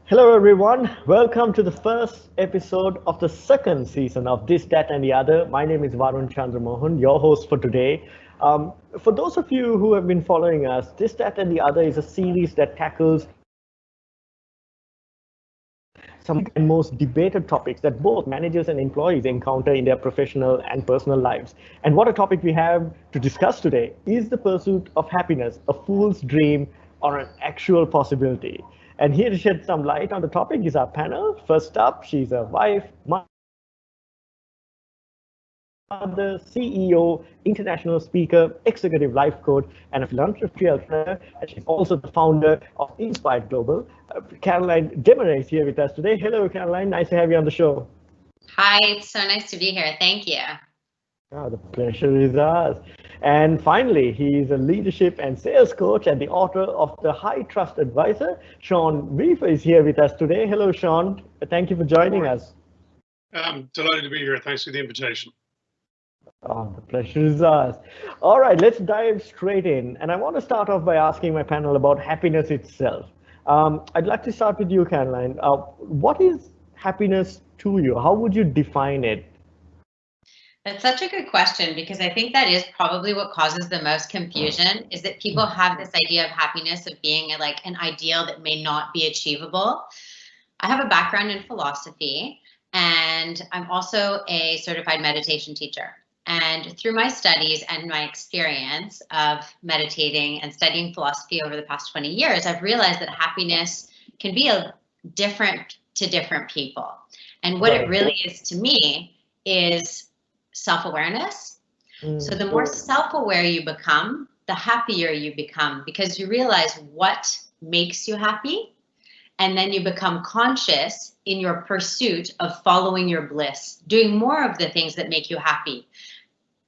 Hello, everyone. Welcome to the first episode of the second season of This, That, and the Other. My name is Varun Chandramohan, your host for today. For those of you who have been following us, This, That, and the Other is a series that tackles some and most debated topics that both managers and employees encounter in their professional and personal lives. And what a topic we have to discuss today. Is the pursuit of happiness a fool's dream or an actual possibility? And here to shed some light on the topic is our panel. First up, she's a wife, mother, CEO, international speaker, executive life coach, and a philanthropy entrepreneur. And she's also the founder of Inspired Global. Caroline Desmarais is here with us today. Hello, Caroline. Nice to have you on the show. Hi, it's so nice to be here. Thank you. Oh, the pleasure is ours. And finally, he's a leadership and sales coach and the author of The High Trust Advisor. Sean Reefer is here with us today. Hello, Sean. Thank you for joining us. I'm delighted to be here. Thanks for the invitation. Oh, the pleasure is ours. All right, let's dive straight in. And I want to start off by asking my panel about happiness itself. I'd like to start with you, Caroline. What is happiness to you? How would you define it? That's such a good question, because I think that is probably what causes the most confusion, is that people have this idea of happiness of being like an ideal that may not be achievable. I have a background in philosophy, and I'm also a certified meditation teacher. And through my studies and my experience of meditating and studying philosophy over the past 20 years, I've realized that happiness can be different to different people. And what it really is to me is self-awareness. So the more self-aware you become, the happier you become, because you realize what makes you happy. And then you become conscious in your pursuit of following your bliss, doing more of the things that make you happy.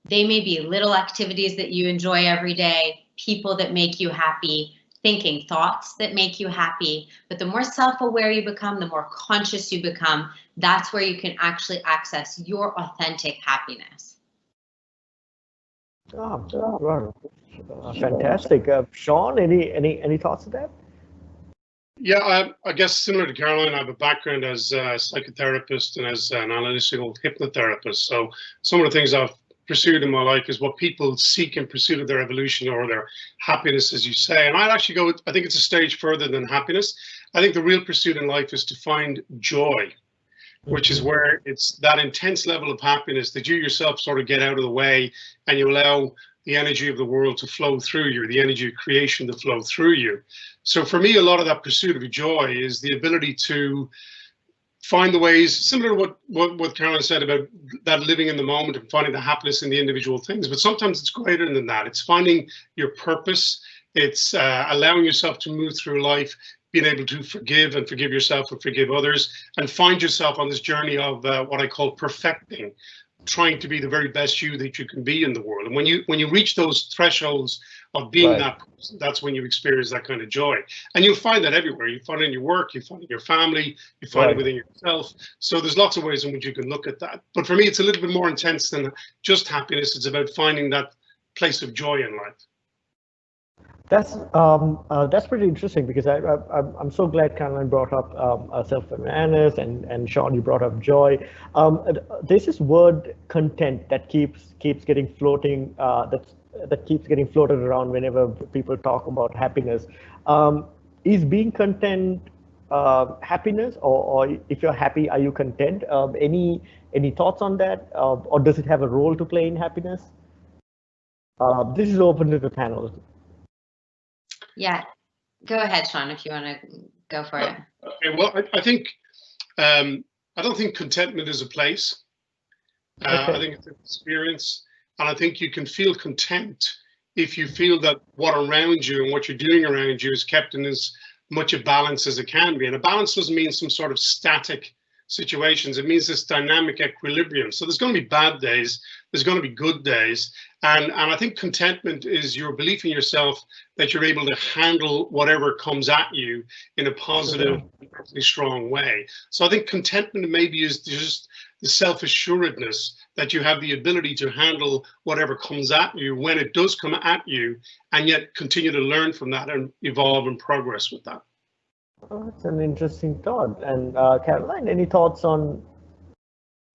They may be little activities that you enjoy every day, people that make you happy, thinking thoughts that make you happy. But the more self-aware you become, the more conscious you become, that's where you can actually access your authentic happiness. Oh, fantastic. Sean, any thoughts on that? Yeah, I guess similar to Caroline, I have a background as a psychotherapist and as an analytical hypnotherapist. So some of the things I've pursued in my life is what people seek in pursuit of their evolution or their happiness, as you say. And I'd actually go, I think it's a stage further than happiness. I think the real pursuit in life is to find joy, which is where it's that intense level of happiness that you yourself sort of get out of the way and you allow the energy of the world to flow through you, the energy of creation to flow through you. So for me, a lot of that pursuit of joy is the ability to find the ways, similar to what Caroline said about that living in the moment and finding the happiness in the individual things. But sometimes it's greater than that. It's finding your purpose. It's allowing yourself to move through life, being able to forgive yourself and forgive others, and find yourself on this journey of what I call perfecting, trying to be the very best you that you can be in the world. And when you reach those thresholds of being that person, that's when you experience that kind of joy. And you'll find that everywhere. You find it in your work, you find it in your family, you find it within yourself. So there's lots of ways in which you can look at that. But for me, it's a little bit more intense than just happiness. It's about finding that place of joy in life. That's pretty interesting, because I'm so glad Caroline brought up self-awareness, and Sean, you brought up joy. There's this word content that keeps getting floating, that keeps getting floated around whenever people talk about happiness. Is being content happiness, or if you're happy, are you content? Any thoughts on that, or does it have a role to play in happiness? This is open to the panel. Yeah, go ahead, Sean, if you want to go for it. Okay, well, I think I don't think contentment is a place. I think it's an experience, and I think you can feel content if you feel that what around you and what you're doing around you is kept in as much a balance as it can be. And a balance doesn't mean some sort of static situations. It means this dynamic equilibrium. So there's going to be bad days, there's going to be good days, and I think contentment is your belief in yourself that you're able to handle whatever comes at you in a positive, strong way. So I think contentment maybe is just the self-assuredness that you have the ability to handle whatever comes at you when it does come at you, and yet continue to learn from that and evolve and progress with that. Oh, that's an interesting thought. And Caroline, any thoughts on?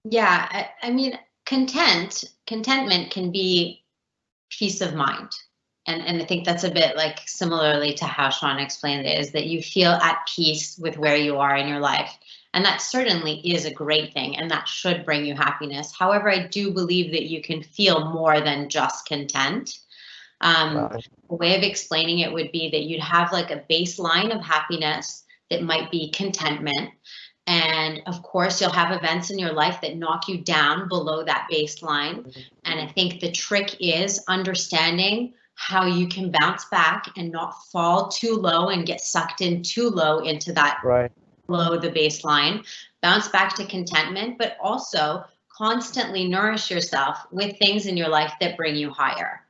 Yeah, I mean, contentment can be peace of mind. And I think that's a bit like similarly to how Sean explained it, is that you feel at peace with where you are in your life. And that certainly is a great thing, and that should bring you happiness. However, I do believe that you can feel more than just content. A way of explaining it would be that you'd have like a baseline of happiness that might be contentment. And of course, you'll have events in your life that knock you down below that baseline. And I think the trick is understanding how you can bounce back and not fall too low and get sucked in too low into that below the baseline. Bounce back to contentment, but also constantly nourish yourself with things in your life that bring you higher,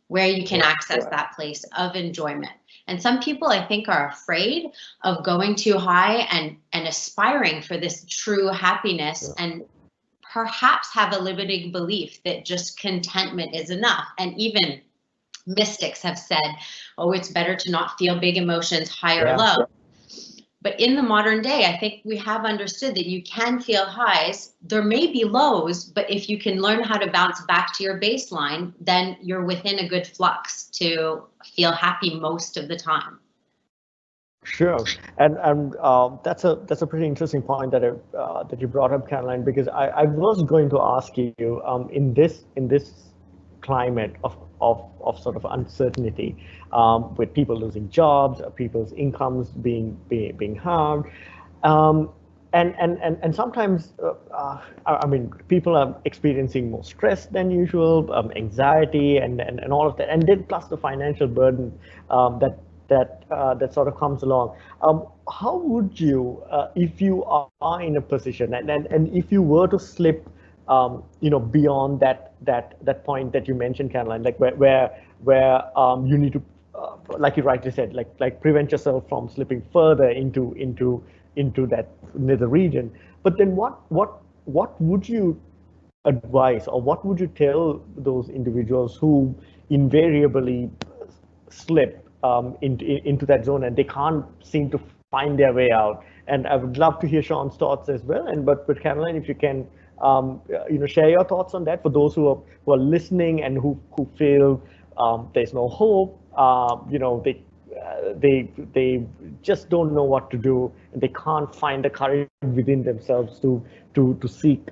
where you can access that place of enjoyment. And some people, I think, are afraid of going too high and aspiring for this true happiness, and perhaps have a limiting belief that just contentment is enough. And even mystics have said, oh, it's better to not feel big emotions, high or low. But in the modern day, I think we have understood that you can feel highs. There may be lows, but if you can learn how to bounce back to your baseline, then you're within a good flux to feel happy most of the time. Sure, and that's a pretty interesting point that that you brought up, Caroline, because I was going to ask you in this climate of sort of uncertainty, with people losing jobs, people's incomes being harmed, and sometimes I mean, people are experiencing more stress than usual, anxiety, and all of that, and then plus the financial burden that sort of comes along. How would you, if you are in a position, and if you were to slip, beyond that point that you mentioned, Caroline, like where you need to, like you rightly said, like prevent yourself from slipping further into that nether region. But then what would you advise, or what would you tell those individuals who invariably slip into that zone and they can't seem to find their way out? And I would love to hear Sean's thoughts as well. And but Caroline, if you can, share your thoughts on that for those who are listening and who feel there's no hope. They just don't know what to do, and they can't find the courage within themselves to seek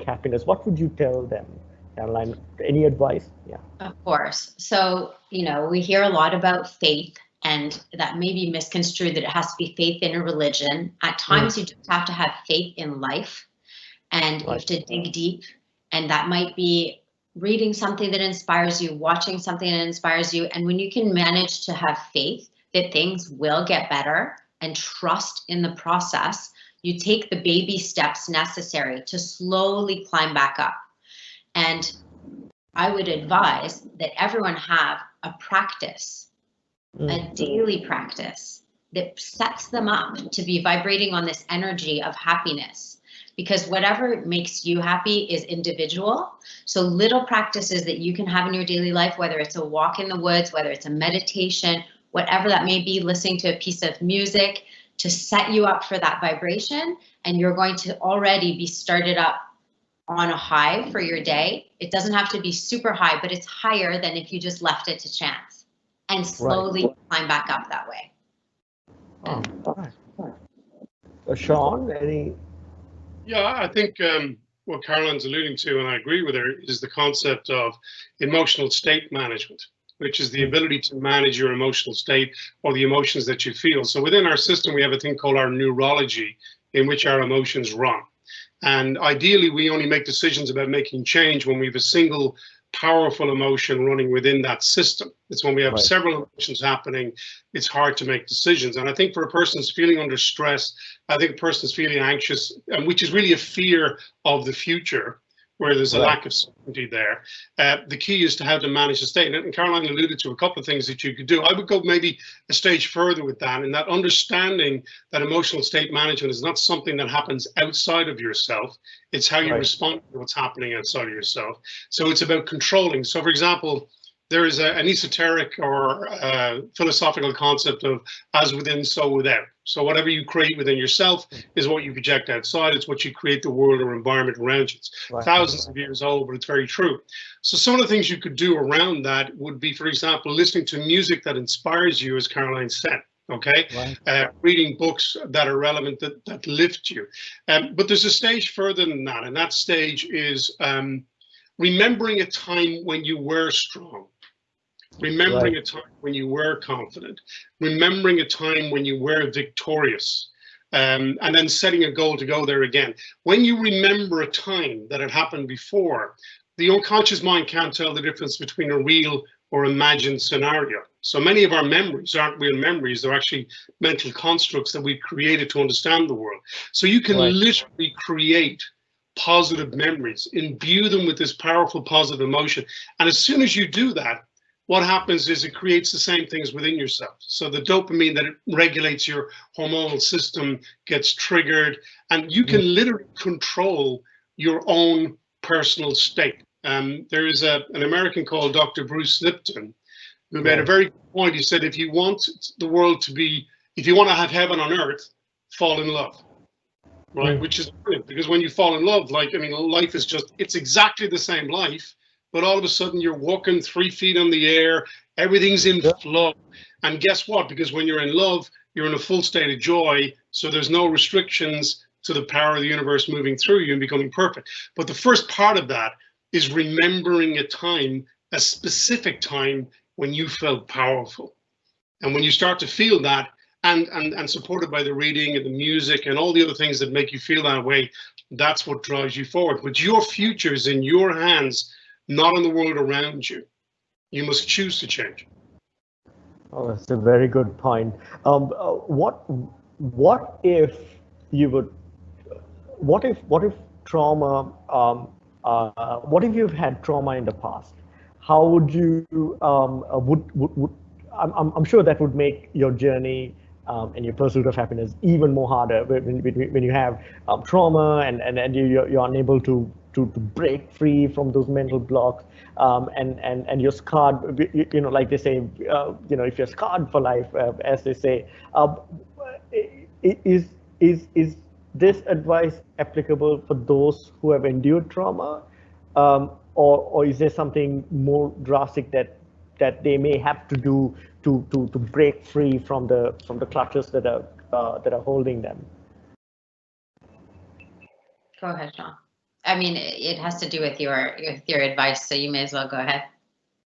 happiness. What would you tell them, Caroline? Any advice? Yeah. Of course. So, we hear a lot about faith, and that may be misconstrued that it has to be faith in a religion. At times, you just have to have faith in life, and you have to dig deep. And that might be reading something that inspires you, watching something that inspires you. And when you can manage to have faith that things will get better and trust in the process, you take the baby steps necessary to slowly climb back up. And I would advise that everyone have a practice, a daily practice that sets them up to be vibrating on this energy of happiness. Because whatever makes you happy is individual. So little practices that you can have in your daily life, whether it's a walk in the woods, whether it's a meditation, whatever that may be, listening to a piece of music to set you up for that vibration, and you're going to already be started up on a high for your day. It doesn't have to be super high, but it's higher than if you just left it to chance, and slowly climb back up that way. Oh, all right. Sean, any? Yeah, I think what Caroline's alluding to, and I agree with her, is the concept of emotional state management, which is the ability to manage your emotional state or the emotions that you feel. So within our system, we have a thing called our neurology, in which our emotions run. And ideally, we only make decisions about making change when we have a single powerful emotion running within that system. It's when we have several emotions happening, it's hard to make decisions. And I think for a person who's feeling under stress, I think a person is feeling anxious, which is really a fear of the future, where there's a lack of certainty there. The key is to how to manage the state. And Caroline alluded to a couple of things that you could do. I would go maybe a stage further with that, and that understanding that emotional state management is not something that happens outside of yourself. It's how you respond to what's happening outside of yourself. So it's about controlling. So for example, there is an esoteric or philosophical concept of as within, so without. So whatever you create within yourself is what you project outside. It's what you create the world or environment around you. It's thousands of years old, but it's very true. So some of the things you could do around that would be, for example, listening to music that inspires you, as Caroline said. Okay, reading books that are relevant, that lift you. But there's a stage further than that, and that stage is remembering a time when you were strong. Remembering a time when you were confident, remembering a time when you were victorious, and then setting a goal to go there again. When you remember a time that had happened before, the unconscious mind can't tell the difference between a real or imagined scenario. So many of our memories aren't real memories, they're actually mental constructs that we've created to understand the world. So you can literally create positive memories, imbue them with this powerful positive emotion. And as soon as you do that, what happens is it creates the same things within yourself. So the dopamine that it regulates your hormonal system gets triggered, and you can literally control your own personal state. There is an American called Dr. Bruce Lipton, who made a very good point. He said, if you want the world to be, if you want to have heaven on earth, fall in love. Right, which is brilliant, because when you fall in love, like, I mean, life is just, it's exactly the same life, but all of a sudden you're walking 3 feet in the air, everything's in flow. And guess what? Because when you're in love, you're in a full state of joy, so there's no restrictions to the power of the universe moving through you and becoming perfect. But the first part of that is remembering a time, a specific time when you felt powerful. And when you start to feel that, and supported by the reading and the music and all the other things that make you feel that way, that's what drives you forward. But your future is in your hands, not in the world around you. You must choose to change. Oh, that's a very good point. What if you would? What if trauma? What if you've had trauma in the past? How would you? I'm sure that would make your journey and your pursuit of happiness even more harder when you have trauma and you're unable to break free from those mental blocks, and you're scarred, like they say, if you're scarred for life, as they say. Is this advice applicable for those who have endured trauma, or is there something more drastic that they may have to do to break free from the clutches that are holding them? Go ahead, Sean. I mean, it has to do with your advice, so you may as well go ahead.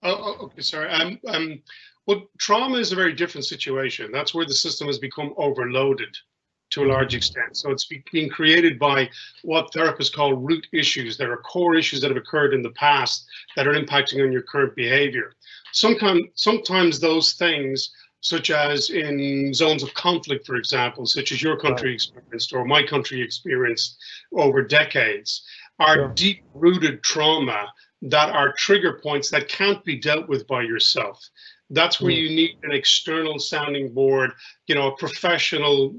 Oh, okay, sorry. Well, trauma is a very different situation. That's where the system has become overloaded to a large extent. So it's being created by what therapists call root issues. There are core issues that have occurred in the past that are impacting on your current behavior. Sometimes those things, such as in zones of conflict, for example, such as your country experienced or my country experienced over decades, are deep-rooted trauma that are trigger points that can't be dealt with by yourself. That's where you need an external sounding board, a professional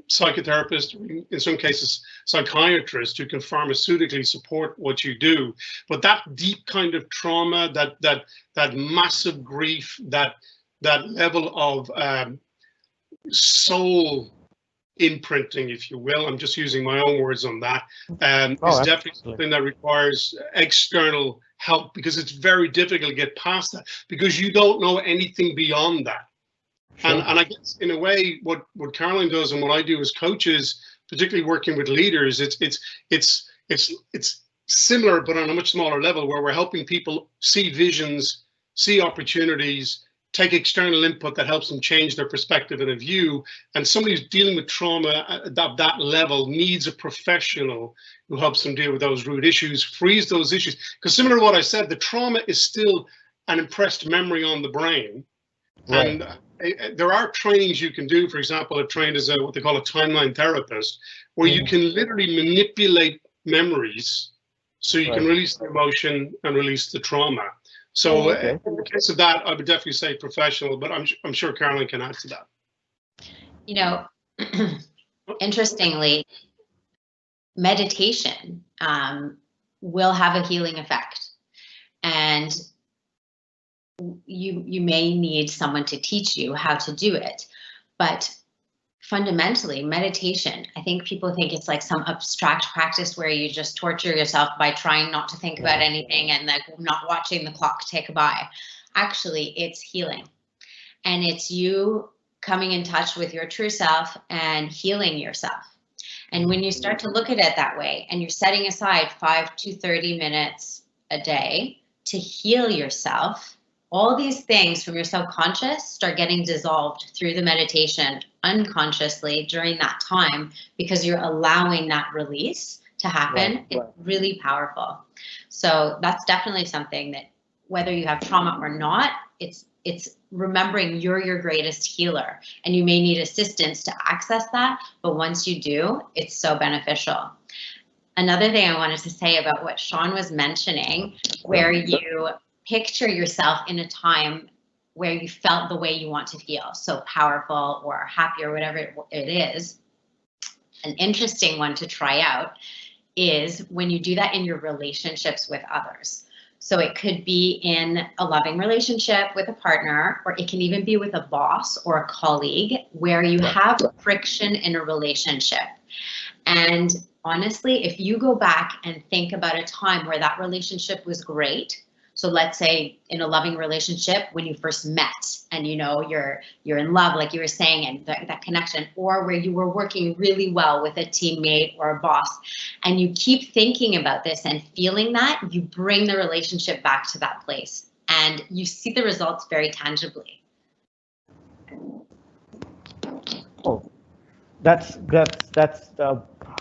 psychotherapist, in some cases psychiatrist, who can pharmaceutically support what you do. But that deep kind of trauma, that massive grief, that level of soul imprinting, if you will, I'm just using my own words on that, is definitely something that requires external help, because it's very difficult to get past that, because you don't know anything beyond that. And I guess in a way, what Caroline does and what I do as coaches, particularly working with leaders, it's similar, but on a much smaller level, where we're helping people see visions, see opportunities, take external input that helps them change their perspective and a view. And somebody who's dealing with trauma at that level needs a professional who helps them deal with those root issues, frees those issues. Because similar to what I said, the trauma is still an impressed memory on the brain. And there are trainings you can do. For example, I've trained as what they call a timeline therapist, where you can literally manipulate memories so you can release the emotion and release the trauma. So in the case of that, I would definitely say professional, but I'm sure Caroline can add to that. Interestingly, meditation will have a healing effect. And you may need someone to teach you how to do it. But fundamentally, meditation, I think people think it's like some abstract practice where you just torture yourself by trying not to think about anything and like not watching the clock tick by. Actually, it's healing. And it's you coming in touch with your true self and healing yourself. And when you start to look at it that way, and you're setting aside 5 to 30 minutes a day to heal yourself, all these things from your subconscious start getting dissolved through the meditation unconsciously during that time, because you're allowing that release to happen. Right. It's really powerful. So that's definitely something that, whether you have trauma or not, it's remembering you're your greatest healer, and you may need assistance to access that, but once you do, it's so beneficial. Another thing I wanted to say about what Sean was mentioning, where you picture yourself in a time where you felt the way you want to feel, so powerful or happy or whatever it is. An interesting one to try out is when you do that in your relationships with others. So it could be in a loving relationship with a partner, or it can even be with a boss or a colleague, where you have friction in a relationship. And honestly, if you go back and think about a time where that relationship was great, so let's say in a loving relationship, when you first met and you know you're in love, like you were saying, and that connection, or where you were working really well with a teammate or a boss, and you keep thinking about this and feeling that, you bring the relationship back to that place, and you see the results very tangibly. Oh, that's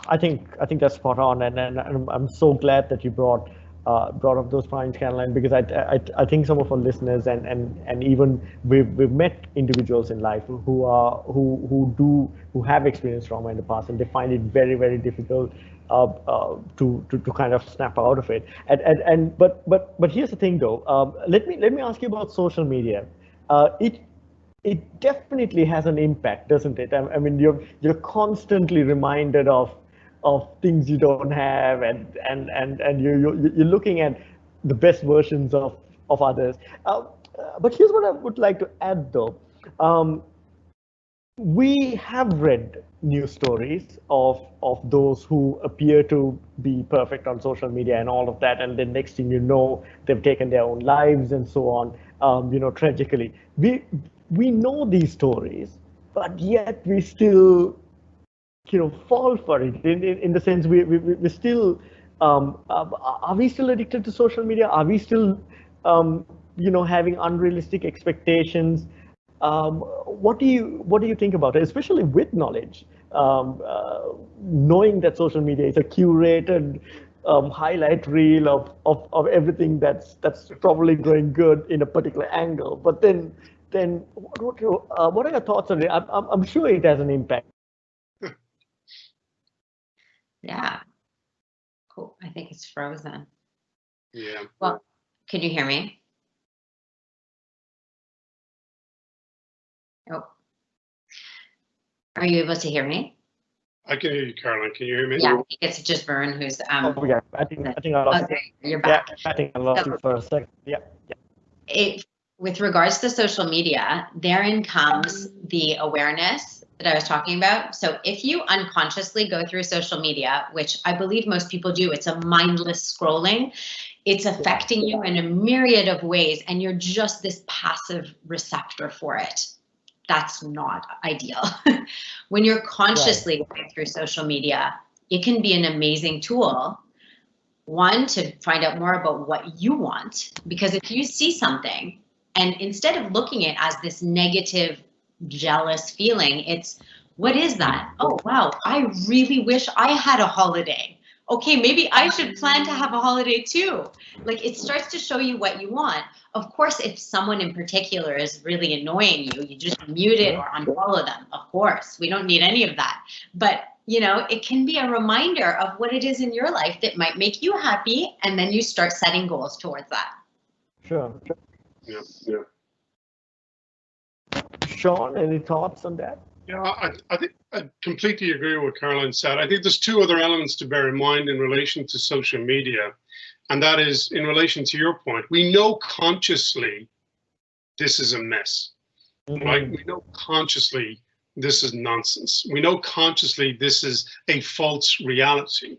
I think that's spot on, and I'm so glad that you brought up those points, Caroline, because I think some of our listeners and even we've met individuals in life who have experienced trauma in the past, and they find it very, very difficult to kind of snap out of it. But here's the thing though. Let me ask you about social media. It definitely has an impact, doesn't it? I mean, you're constantly reminded of things you don't have, and you're looking at the best versions of others. But here's what I would like to add, though. We have read news stories of those who appear to be perfect on social media and all of that, and then next thing you know, they've taken their own lives and so on. Tragically, we know these stories, but yet we still fall for it in the sense we still are we still addicted to social media? Are we still having unrealistic expectations? What do you think about it, especially with knowledge, knowing that social media is a curated highlight reel of everything that's probably going good in a particular angle, but then what are your thoughts on it? I'm sure it has an impact. Yeah. Cool. I think it's frozen. Yeah. Well, can you hear me? Oh. Are you able to hear me? I can hear you, Caroline. Can you hear me? Yeah, I think it's just Varun who's Oh yeah, I think I lost okay, you're back. Yeah, I think I lost you for a second. Yeah. With regards to social media, therein comes the awareness that I was talking about. So if you unconsciously go through social media, which I believe most people do, it's a mindless scrolling. It's affecting you in a myriad of ways, and you're just this passive receptor for it. That's not ideal. When you're consciously going through social media, it can be an amazing tool. One, to find out more about what you want, because if you see something, and instead of looking at it as this negative, jealous feeling, it's, what is that? Oh, wow, I really wish I had a holiday. Okay, maybe I should plan to have a holiday too. Like, it starts to show you what you want. Of course, if someone in particular is really annoying you, you just mute it or unfollow them. Of course, we don't need any of that. But it can be a reminder of what it is in your life that might make you happy, and then you start setting goals towards that. Sure. Yeah. Sean, any thoughts on that? Yeah, I think I completely agree with what Caroline said. I think there's two other elements to bear in mind in relation to social media, and that is in relation to your point. We know consciously this is a mess, right? We know consciously this is nonsense. We know consciously this is a false reality.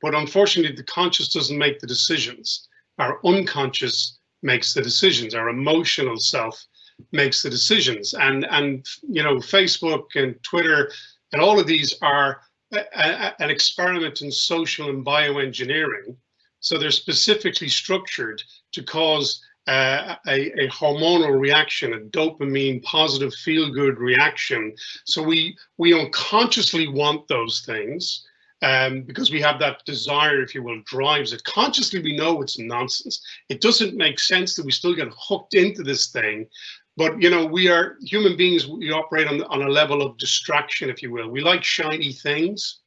But unfortunately, the conscious doesn't make the decisions. Our unconscious makes the decisions. Our emotional self makes the decisions. And you know, Facebook and Twitter and all of these are an experiment in social and bioengineering. So they're specifically structured to cause a hormonal reaction, a dopamine positive feel-good reaction. So we unconsciously want those things because we have that desire, if you will, drives it. Consciously, we know it's nonsense. It doesn't make sense that we still get hooked into this thing. But, you know, we are human beings, we operate on a level of distraction, if you will. We like shiny things.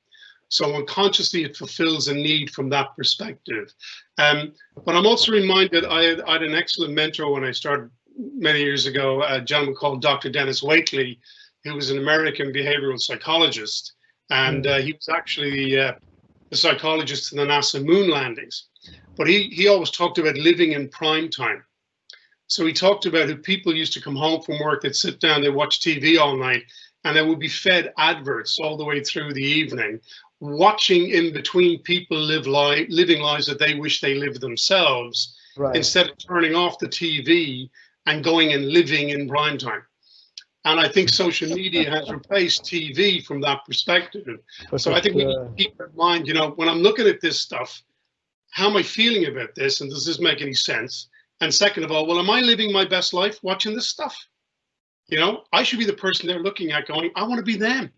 So unconsciously, it fulfills a need from that perspective. But I'm also reminded, I had an excellent mentor when I started many years ago, a gentleman called Dr. Dennis Waitley, who was an American behavioral psychologist. And he was actually the psychologist in the NASA moon landings. But he always talked about living in prime time. So he talked about how people used to come home from work, they'd sit down, they'd watch TV all night, and they would be fed adverts all the way through the evening, watching in between people living lives that they wish they lived themselves, right, instead of turning off the TV and going and living in prime time. And I think social media has replaced TV from that perspective. So I think we need to keep in mind, you know, when I'm looking at this stuff, how am I feeling about this? And does this make any sense? And second of all, well, am I living my best life watching this stuff? You know, I should be the person they're looking at going, I want to be them.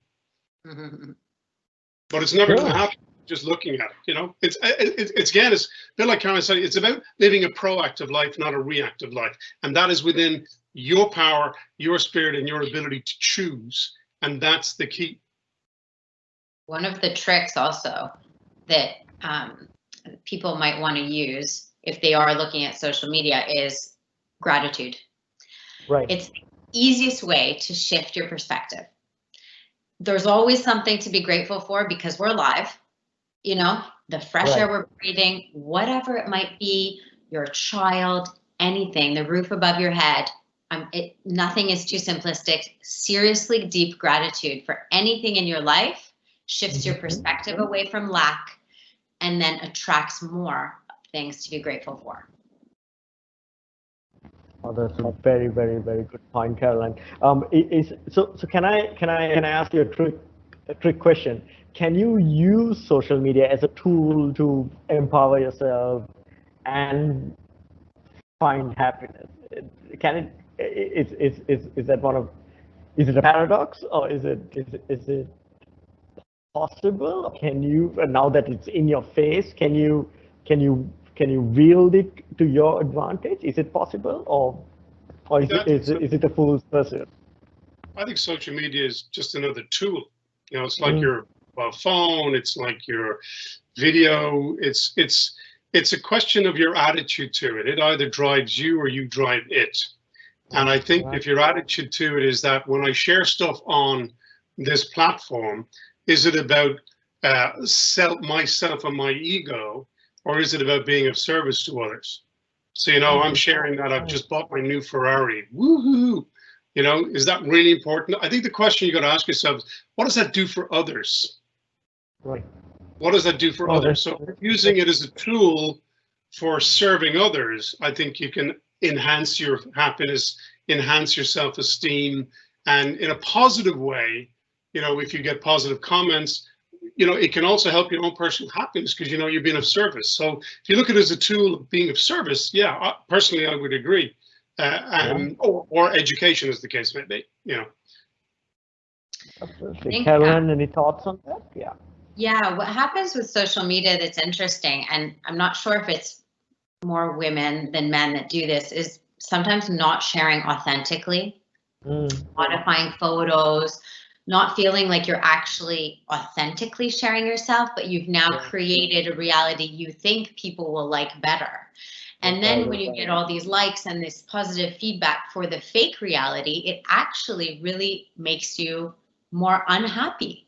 But it's never going to happen just looking at it, you know. It's again, it's a bit like Caroline said, it's about living a proactive life, not a reactive life. And that is within your power, your spirit, and your ability to choose. And that's the key. One of the tricks also that people might want to use if they are looking at social media is gratitude. Right. It's the easiest way to shift your perspective. There's always something to be grateful for because we're alive, you know, the fresh air we're breathing, whatever it might be, your child, anything, the roof above your head. Nothing is too simplistic. Seriously, deep gratitude for anything in your life shifts your perspective away from lack and then attracts more things to be grateful for. Oh, that's a very, very, very good point, Caroline. So can I ask you a trick question? Can you use social media as a tool to empower yourself and find happiness? Can it? Is that one of? Is it a paradox, or is it possible? Can you, now that it's in your face, can you wield it to your advantage? Is it possible, or is it a fool's pursuit? I think social media is just another tool. You know, it's like your phone. It's like your video. It's a question of your attitude to it. It either drives you or you drive it. And I think if your attitude to it is that when I share stuff on this platform, is it about myself and my ego, or is it about being of service to others? So, you know, I'm sharing that I've just bought my new Ferrari. Woohoo! You know, is that really important? I think the question you got to ask yourself is, what does that do for others? Right. What does that do for others? So using it as a tool for serving others, I think you can enhance your happiness, enhance your self-esteem, and in a positive way, you know, if you get positive comments, you know, it can also help your own personal happiness because, you know, you're being of service. So if you look at it as a tool of being of service, yeah, personally, I would agree. Or education, as the case may be, you know. Absolutely. Caroline, any thoughts on that? Yeah. Yeah, what happens with social media that's interesting, and I'm not sure if it's more women than men that do this, is sometimes not sharing authentically, modifying photos, not feeling like you're actually authentically sharing yourself, but you've now created a reality you think people will like better. And then when you get all these likes and this positive feedback for the fake reality, it actually really makes you more unhappy.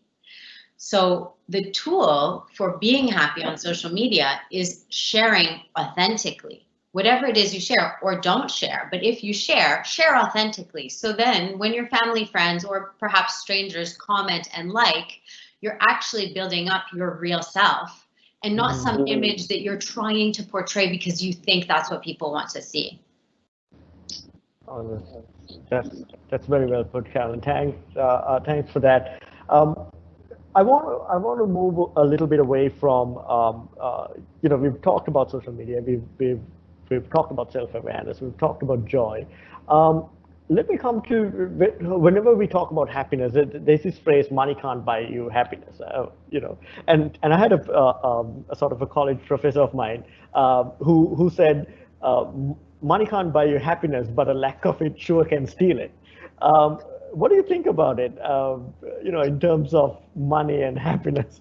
So the tool for being happy on social media is sharing authentically, whatever it is you share, or don't share. But if you share, share authentically. So then when your family, friends, or perhaps strangers comment and like, you're actually building up your real self and not some image that you're trying to portray because you think that's what people want to see. Oh, that's very well put, Carolyn. Thanks for that. I want to move a little bit away from we've talked about social media, we've talked about self-awareness, we've talked about joy. Let me come to, whenever we talk about happiness, there's this phrase, money can't buy you happiness, and I had a sort of a college professor of mine who said, money can't buy you happiness, but a lack of it sure can steal it. What do you think about it, in terms of money and happiness?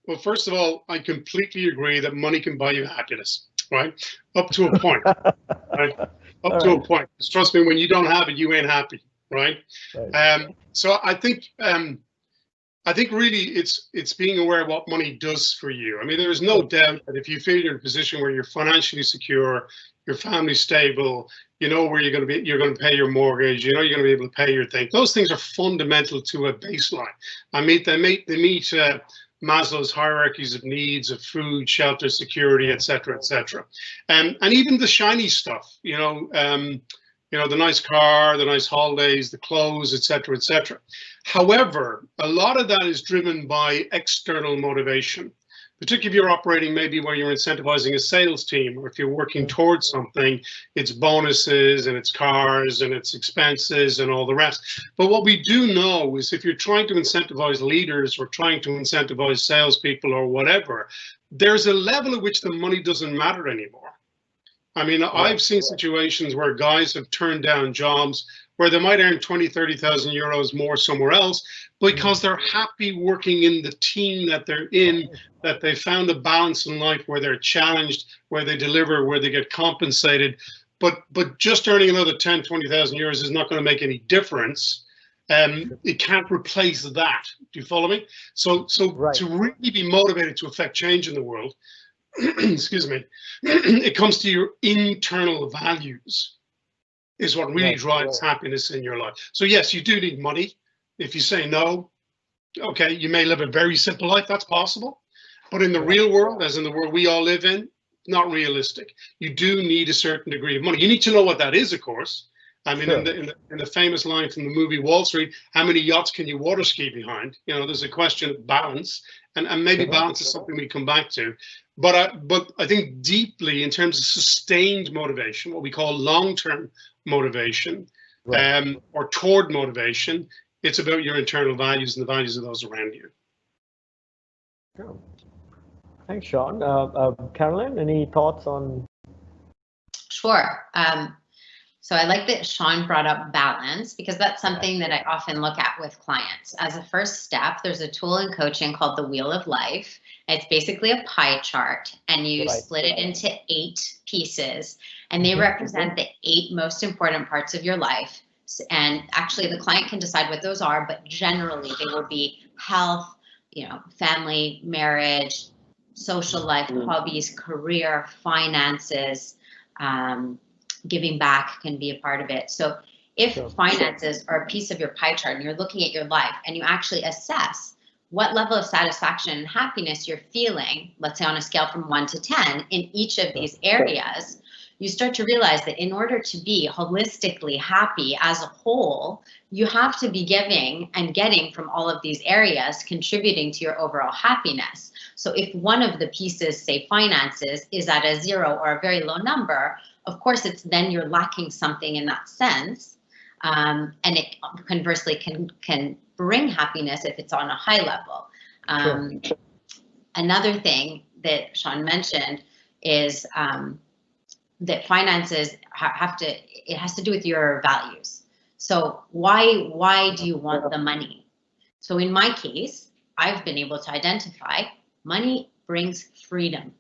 Well, first of all, I completely agree that money can buy you happiness, right? Up to a point, right? Up to a point. Trust me, when you don't have it, you ain't happy, right? So I think really it's being aware of what money does for you. I mean, there is no doubt that if you feel you're in a position where you're financially secure, your family's stable, you know where you're going to pay your mortgage, you know you're going to be able to pay your thing. Those things are fundamental to a baseline. I mean, they meet Maslow's hierarchies of needs of food, shelter, security, etc., etc. And even the shiny stuff, the nice car, the nice holidays, the clothes, etc., etc. However, a lot of that is driven by external motivation, particularly if you're operating maybe where you're incentivizing a sales team, or if you're working towards something, it's bonuses and it's cars and it's expenses and all the rest. But what we do know is if you're trying to incentivize leaders or trying to incentivize salespeople or whatever, there's a level at which the money doesn't matter anymore. I mean, I've seen situations where guys have turned down jobs where they might earn 20, 30,000 euros more somewhere else because they're happy working in the team that they're in, that they found a balance in life where they're challenged, where they deliver, where they get compensated. But just earning another 10, 20,000 euros is not going to make any difference. It can't replace that. Do you follow me? So to really be motivated to affect change in the world, excuse me, it comes to your internal values is what really drives happiness in your life. So yes, you do need money. If you say no, okay, you may live a very simple life, that's possible. But in the real world, as in the world we all live in, not realistic. You do need a certain degree of money. You need to know what that is, of course. I mean, in the famous line from the movie Wall Street, how many yachts can you water ski behind? There's a question of balance, and maybe balance is something we come back to. But I think deeply in terms of sustained motivation, what we call long-term motivation, or toward motivation, it's about your internal values and the values of those around you. Oh. Thanks, Sean. Carolyn, any thoughts on? Sure. So I like that Sean brought up balance, because that's something that I often look at with clients. As a first step, there's a tool in coaching called the Wheel of Life. It's basically a pie chart, and you split it into 8 pieces, and they represent the 8 most important parts of your life. And actually the client can decide what those are, but generally they will be health, family, marriage, social life, hobbies, career, finances, giving back can be a part of it. So if finances are a piece of your pie chart and you're looking at your life and you actually assess what level of satisfaction and happiness you're feeling, let's say on a scale from 1 to 10 in each of these areas, you start to realize that in order to be holistically happy as a whole, you have to be giving and getting from all of these areas, contributing to your overall happiness. So if one of the pieces, say finances, is at a 0 or a very low number, of course, it's then you're lacking something in that sense. And it conversely can bring happiness if it's on a high level. Another thing that Sean mentioned is that finances it has to do with your values. So why do you want the money? So in my case, I've been able to identify money brings freedom.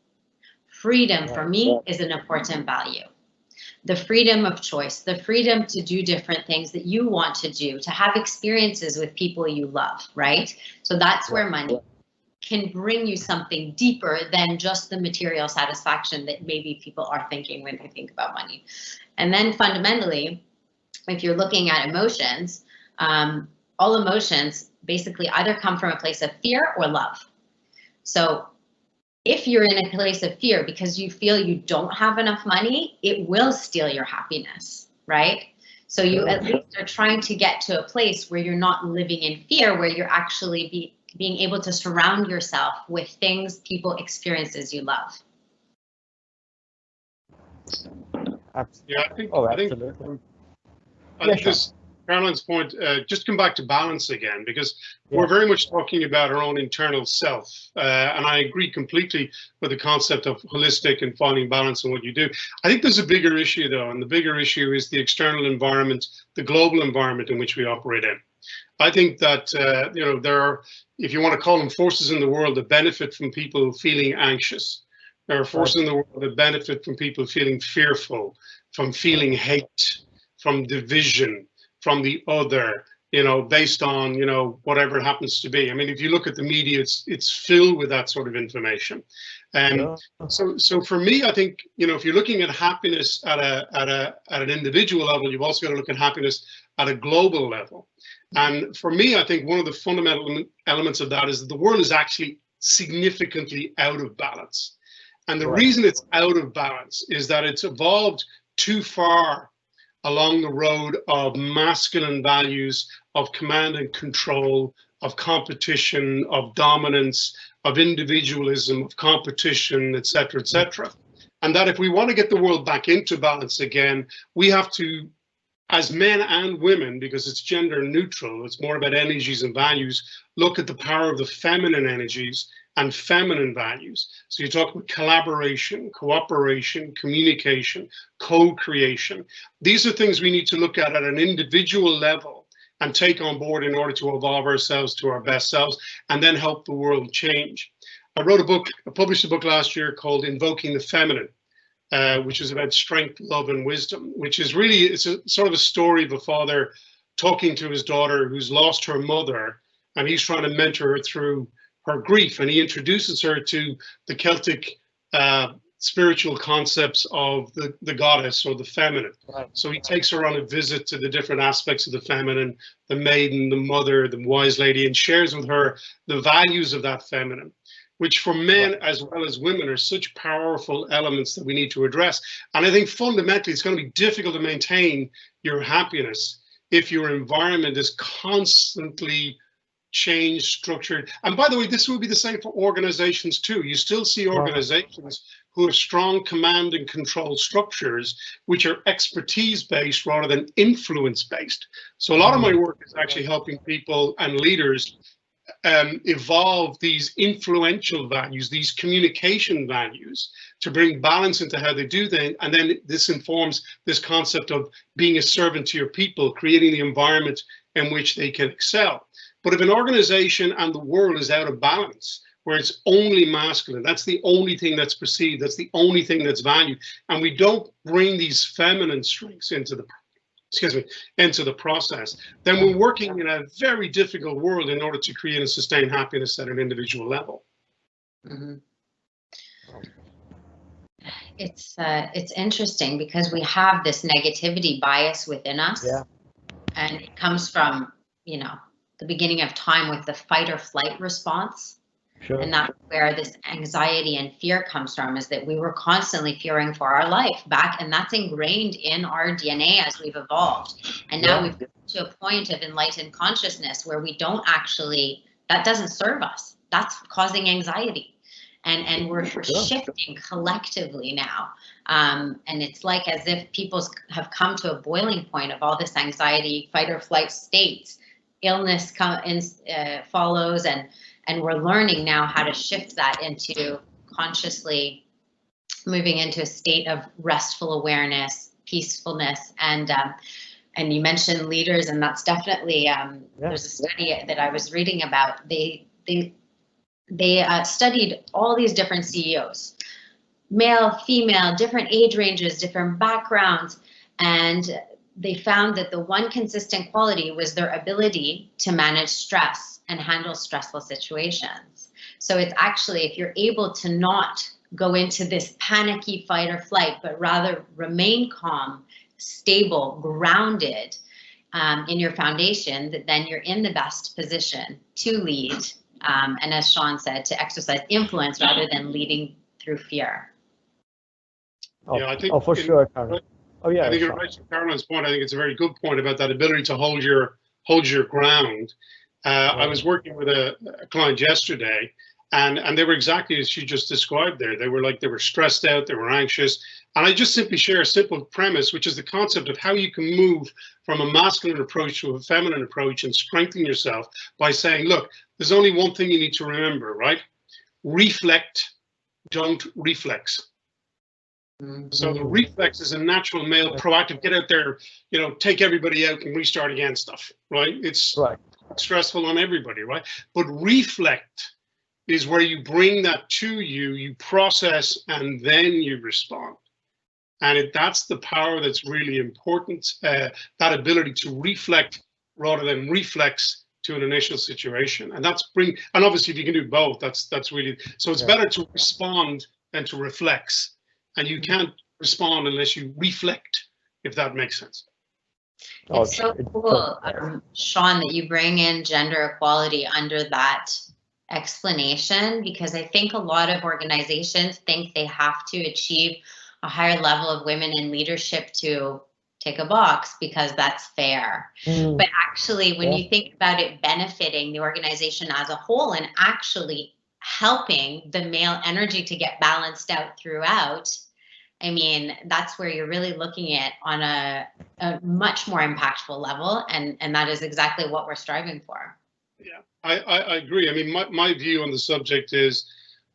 Freedom for me is an important value. The freedom of choice, the freedom to do different things that you want to do, to have experiences with people you love, right? So that's where money can bring you something deeper than just the material satisfaction that maybe people are thinking when they think about money. And then fundamentally, if you're looking at emotions, all emotions basically either come from a place of fear or love. So if you're in a place of fear because you feel you don't have enough money, it will steal your happiness, right? So you at least are trying to get to a place where you're not living in fear, where you're actually being able to surround yourself with things, people, experiences you love. Yeah, I think, absolutely. I think this, Caroline's point, just come back to balance again, because we're very much talking about our own internal self. And I agree completely with the concept of holistic and finding balance in what you do. I think there's a bigger issue, though, and the bigger issue is the external environment, the global environment in which we operate in. I think that, you know, there are, if you want to call them forces in the world that benefit from people feeling anxious. There are forces in the world that benefit from people feeling fearful, from feeling hate, from division, from the other, you know, based on, you know, whatever it happens to be. I mean, if you look at the media, it's filled with that sort of information. And so for me, I think, you know, if you're looking at happiness at an individual level, you've also got to look at happiness at a global level. And for me, I think one of the fundamental elements of that is that the world is actually significantly out of balance. And the reason it's out of balance is that it's evolved too far along the road of masculine values, of command and control, of competition, of dominance, of individualism, of competition, et cetera, et cetera. And that if we want to get the world back into balance again, we have to, as men and women, because it's gender neutral, it's more about energies and values, look at the power of the feminine energies and feminine values. So you talk about collaboration, cooperation, communication, co-creation. These are things we need to look at an individual level and take on board in order to evolve ourselves to our best selves and then help the world change. I published a book last year called Invoking the Feminine, which is about strength, love, and wisdom, which is really, it's a sort of a story of a father talking to his daughter who's lost her mother, and he's trying to mentor her through her grief, and he introduces her to the Celtic spiritual concepts of the goddess or the feminine. So he takes her on a visit to the different aspects of the feminine, the maiden, the mother, the wise lady, and shares with her the values of that feminine, which for men as well as women are such powerful elements that we need to address. And I think fundamentally it's going to be difficult to maintain your happiness if your environment is constantly changed, structured. And by the way, this will be the same for organizations too. You still see organizations who have strong command and control structures, which are expertise based rather than influence based. So a lot of my work is actually helping people and leaders evolve these influential values, these communication values, to bring balance into how they do things. And then this informs this concept of being a servant to your people, creating the environment in which they can excel. But if an organization and the world is out of balance, where it's only masculine, that's the only thing that's perceived, that's the only thing that's valued, and we don't bring these feminine strengths into the process, then we're working in a very difficult world in order to create and sustain happiness at an individual level. It's interesting because we have this negativity bias within us, and it comes from, you know, the beginning of time with the fight or flight response. And that's where this anxiety and fear comes from, is that we were constantly fearing for our life back, and that's ingrained in our DNA as we've evolved. And now we've come to a point of enlightened consciousness where we don't actually, that doesn't serve us. That's causing anxiety. And we're shifting collectively now. And it's like as if people have come to a boiling point of all this anxiety, fight or flight states, illness follows, and we're learning now how to shift that into consciously moving into a state of restful awareness, peacefulness, and you mentioned leaders, and that's definitely there's a study that I was reading about. They studied all these different CEOs, male, female, different age ranges, different backgrounds, and they found that the one consistent quality was their ability to manage stress and handle stressful situations. So it's actually, if you're able to not go into this panicky fight or flight, but rather remain calm, stable, grounded in your foundation, that then you're in the best position to lead. And as Sean said, to exercise influence rather than leading through fear. Oh, yeah, I think. for sure, Karen. Oh yeah, I think you're right to Caroline's point. I think it's a very good point about that ability to hold your ground. I was working with a client yesterday, and they were exactly as she just described there. They were stressed out, they were anxious. And I just simply share a simple premise, which is the concept of how you can move from a masculine approach to a feminine approach and strengthen yourself by saying, look, there's only one thing you need to remember, right? Reflect, don't reflex. So the reflex is a natural male proactive, get out there, take everybody out and restart again stuff, right? It's stressful on everybody, right? But reflect is where you bring that to you, you process, and then you respond. And that's the power that's really important, that ability to reflect rather than reflex to an initial situation. And and obviously if you can do both, that's really, so it's better to respond than to reflex. And you can't respond unless you reflect, if that makes sense. It's so cool, Sean, that you bring in gender equality under that explanation, because I think a lot of organizations think they have to achieve a higher level of women in leadership to take a box because that's fair. But actually, when you think about it benefiting the organization as a whole and actually helping the male energy to get balanced out throughout, I mean, that's where you're really looking at on a much more impactful level, and that is exactly what we're striving for. Yeah, I agree. I mean, my view on the subject is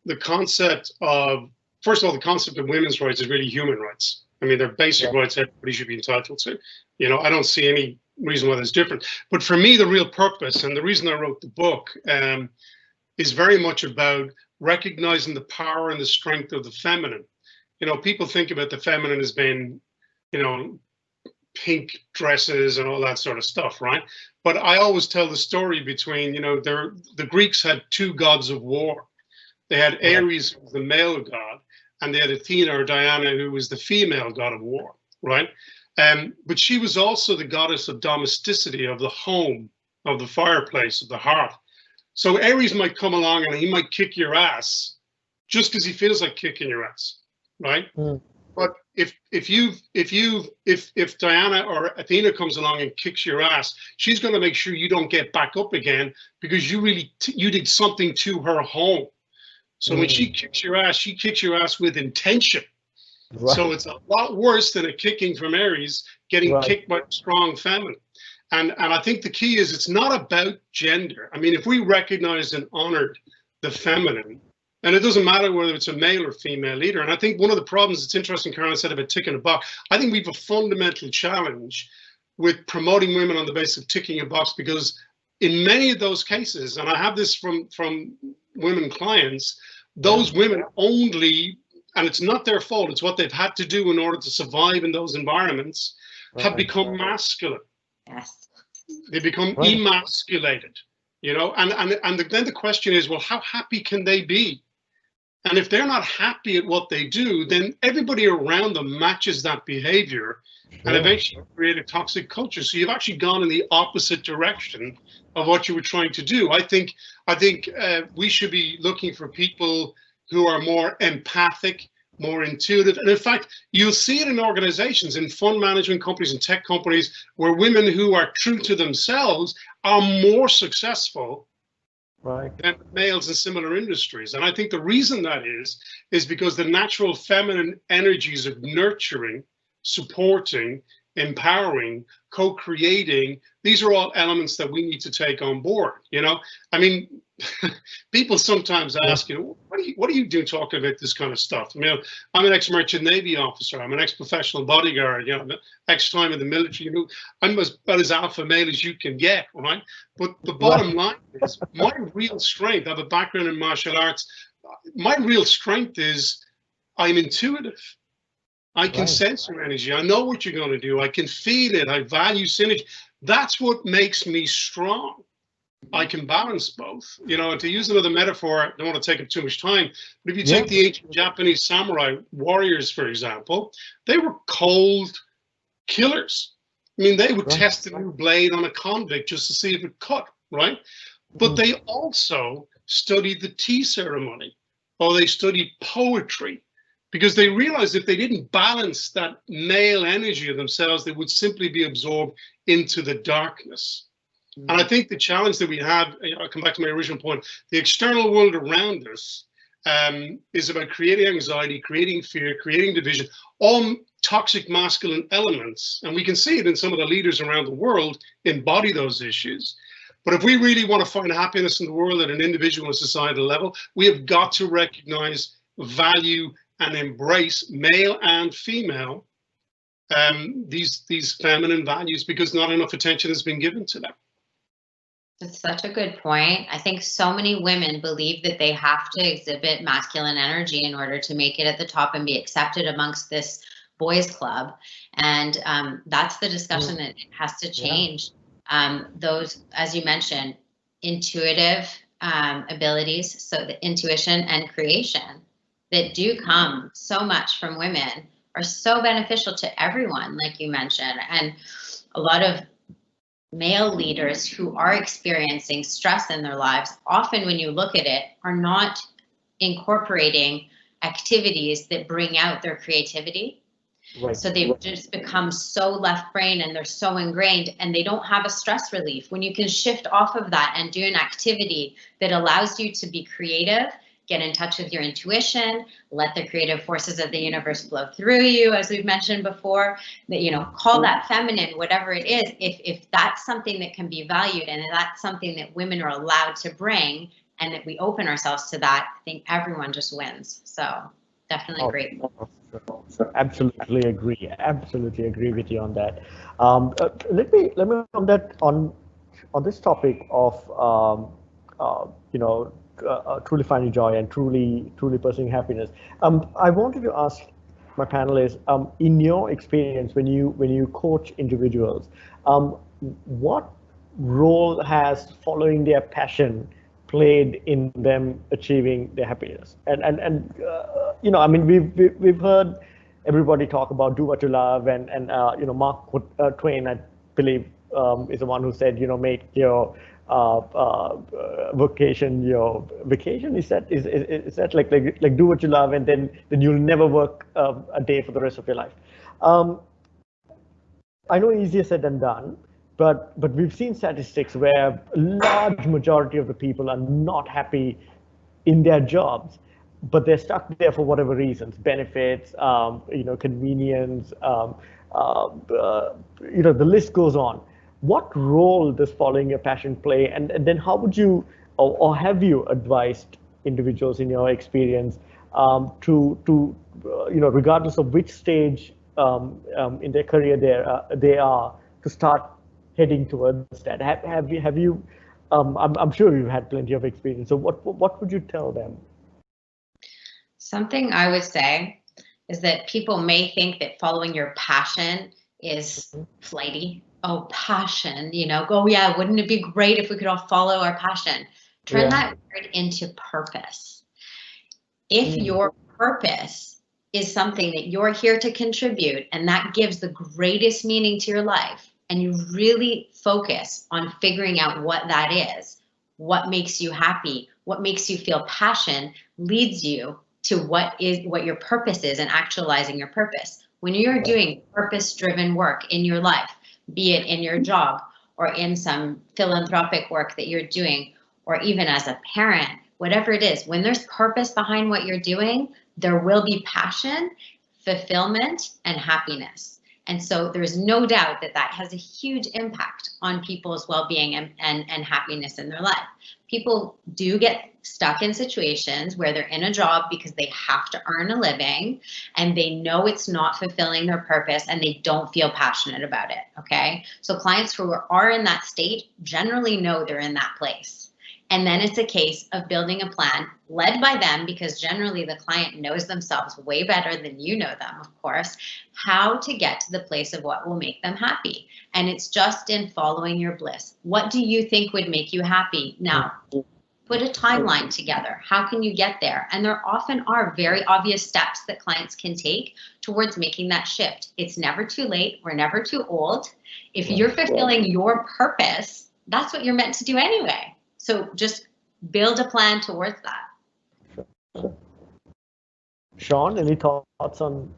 the concept of, first of all, the concept of women's rights is really human rights. I mean, they're basic rights everybody should be entitled to. I don't see any reason why that's different. But for me, the real purpose and the reason I wrote the book is very much about recognizing the power and the strength of the feminine. People think about the feminine as being, pink dresses and all that sort of stuff, right? But I always tell the story between, the Greeks had two gods of war. They had Ares, who was the male god, and they had Athena or Diana, who was the female god of war, right? But she was also the goddess of domesticity, of the home, of the fireplace, of the hearth. So Ares might come along and he might kick your ass just because he feels like kicking your ass. Right, but if Diana or Athena comes along and kicks your ass, she's going to make sure you don't get back up again because you did something to her home. So when she kicks your ass with intention. So it's a lot worse than a kicking from Ares getting kicked by a strong feminine. And I think the key is it's not about gender. I mean, if we recognized and honored the feminine. And it doesn't matter whether it's a male or female leader. And I think one of the problems, it's interesting, Karen said about ticking a box. I think we have a fundamental challenge with promoting women on the basis of ticking a box, because in many of those cases, and I have this from women clients, those women only, and it's not their fault, it's what they've had to do in order to survive in those environments, have become masculine. Yes. They become emasculated, and then the question is, well, how happy can they be? And if they're not happy at what they do, then everybody around them matches that behavior and eventually create a toxic culture. So you've actually gone in the opposite direction of what you were trying to do. I think we should be looking for people who are more empathic, more intuitive. And in fact, you'll see it in organizations, in fund management companies and tech companies, where women who are true to themselves are more successful than males in similar industries. And I think the reason that is because the natural feminine energies of nurturing, supporting, empowering, co-creating, these are all elements that we need to take on board. I mean, people sometimes ask, what do you do talking about this kind of stuff? I mean, I'm an ex-merchant Navy officer. I'm an ex-professional bodyguard, ex-time in the military. I'm about as alpha male as you can get, right? But the bottom line is, my real strength, I have a background in martial arts. My real strength is I'm intuitive. I can sense your energy. I know what you're going to do. I can feel it. I value synergy. That's what makes me strong. I can balance both. You know, and to use another metaphor, I don't want to take up too much time, but if you take the ancient Japanese samurai warriors, for example, they were cold killers. I mean, they would test a new blade on a convict just to see if it cut, right? But they also studied the tea ceremony, or they studied poetry, because they realized if they didn't balance that male energy of themselves, they would simply be absorbed into the darkness. And I think the challenge that we have, I'll come back to my original point, the external world around us is about creating anxiety, creating fear, creating division, all toxic masculine elements. And we can see it in some of the leaders around the world embody those issues. But if we really want to find happiness in the world at an individual and societal level, we have got to recognize, value, and embrace male and female, these feminine values, because not enough attention has been given to them. That's such a good point. I think so many women believe that they have to exhibit masculine energy in order to make it at the top and be accepted amongst this boys club. And that's the discussion that has to change. Those, as you mentioned, intuitive abilities, so the intuition and creation that do come so much from women are so beneficial to everyone, like you mentioned. And a lot of male leaders who are experiencing stress in their lives, often when you look at it, are not incorporating activities that bring out their creativity. Right. So they've just become so left brain and they're so ingrained, and they don't have a stress relief. When you can shift off of that and do an activity that allows you to be creative, get in touch with your intuition, let the creative forces of the universe flow through you, as we've mentioned before, that, you know, call that feminine, whatever it is. If that's something that can be valued and that's something that women are allowed to bring, and that we open ourselves to that, I think everyone just wins. So definitely great. Absolutely agree. Absolutely agree with you on that. Let me on this topic of truly finding joy and truly pursuing happiness. I wanted to ask my panelists, in your experience, when you coach individuals, what role has following their passion played in them achieving their happiness? And I mean, we've heard everybody talk about do what you love, and Mark Twain, I believe, is the one who said, make your vocation your vacation. Is that like do what you love, and then you'll never work a day for the rest of your life? I know easier said than done, but we've seen statistics where a large majority of the people are not happy in their jobs, but they're stuck there for whatever reasons, benefits, convenience, the list goes on. What role does following your passion play, and then how would you, or have you advised individuals in your experience to regardless of which stage in their career they are, to start heading towards that? Have you? I'm sure you've had plenty of experience. So what would you tell them? Something I would say is that people may think that following your passion is flighty. Oh, passion, oh yeah, wouldn't it be great if we could all follow our passion? Turn that word into purpose. If your purpose is something that you're here to contribute, and that gives the greatest meaning to your life, and you really focus on figuring out what that is, what makes you happy, what makes you feel passion, leads you to what your purpose is, and actualizing your purpose. When you're doing purpose-driven work in your life, be it in your job or in some philanthropic work that you're doing, or even as a parent, whatever it is, when there's purpose behind what you're doing, there will be passion, fulfillment, and happiness. And so there's no doubt that has a huge impact on people's well-being and happiness in their life. People do get stuck in situations where they're in a job because they have to earn a living, and they know it's not fulfilling their purpose, and they don't feel passionate about it, okay? So clients who are in that state generally know they're in that place. And then it's a case of building a plan led by them, because generally the client knows themselves way better than you know them, of course, how to get to the place of what will make them happy. And it's just in following your bliss. What do you think would make you happy? Now, put a timeline together. How can you get there? And there often are very obvious steps that clients can take towards making that shift. It's never too late. We're never too old. If you're fulfilling your purpose, that's what you're meant to do anyway. So just build a plan towards that. Sean, any thoughts on?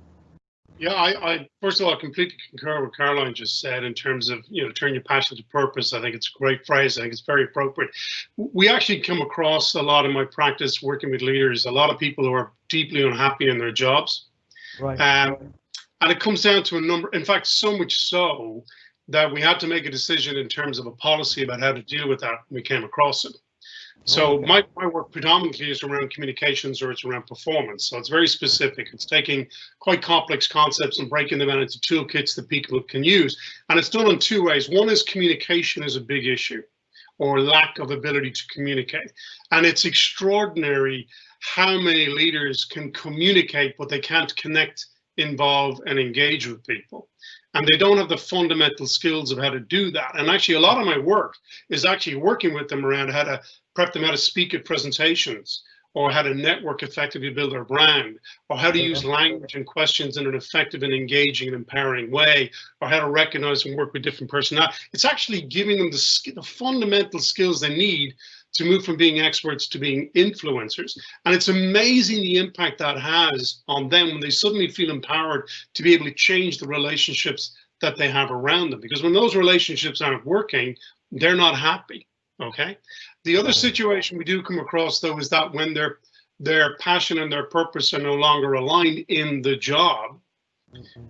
Yeah, I first of all, I completely concur with Caroline just said in terms of, turn your passion to purpose. I think it's a great phrase. I think it's very appropriate. We actually come across a lot in my practice working with leaders, a lot of people who are deeply unhappy in their jobs. Right. And it comes down to a number, in fact, so much so that we had to make a decision in terms of a policy about how to deal with that when we came across it. So my work predominantly is around communications, or it's around performance. So it's very specific. It's taking quite complex concepts and breaking them out into toolkits that people can use. And it's done in two ways. One is communication is a big issue, or lack of ability to communicate. And it's extraordinary how many leaders can communicate, but they can't connect, involve, and engage with people. And they don't have the fundamental skills of how to do that. And actually, a lot of my work is actually working with them around how to prep them how to speak at presentations, or how to network effectively, build their brand, or how to use language and questions in an effective and engaging and empowering way, or how to recognize and work with different personalities. It's actually giving them the fundamental skills they need to move from being experts to being influencers. And it's amazing the impact that has on them when they suddenly feel empowered to be able to change the relationships that they have around them. Because when those relationships aren't working, they're not happy, okay? The other situation we do come across, though, is that when their passion and their purpose are no longer aligned in the job,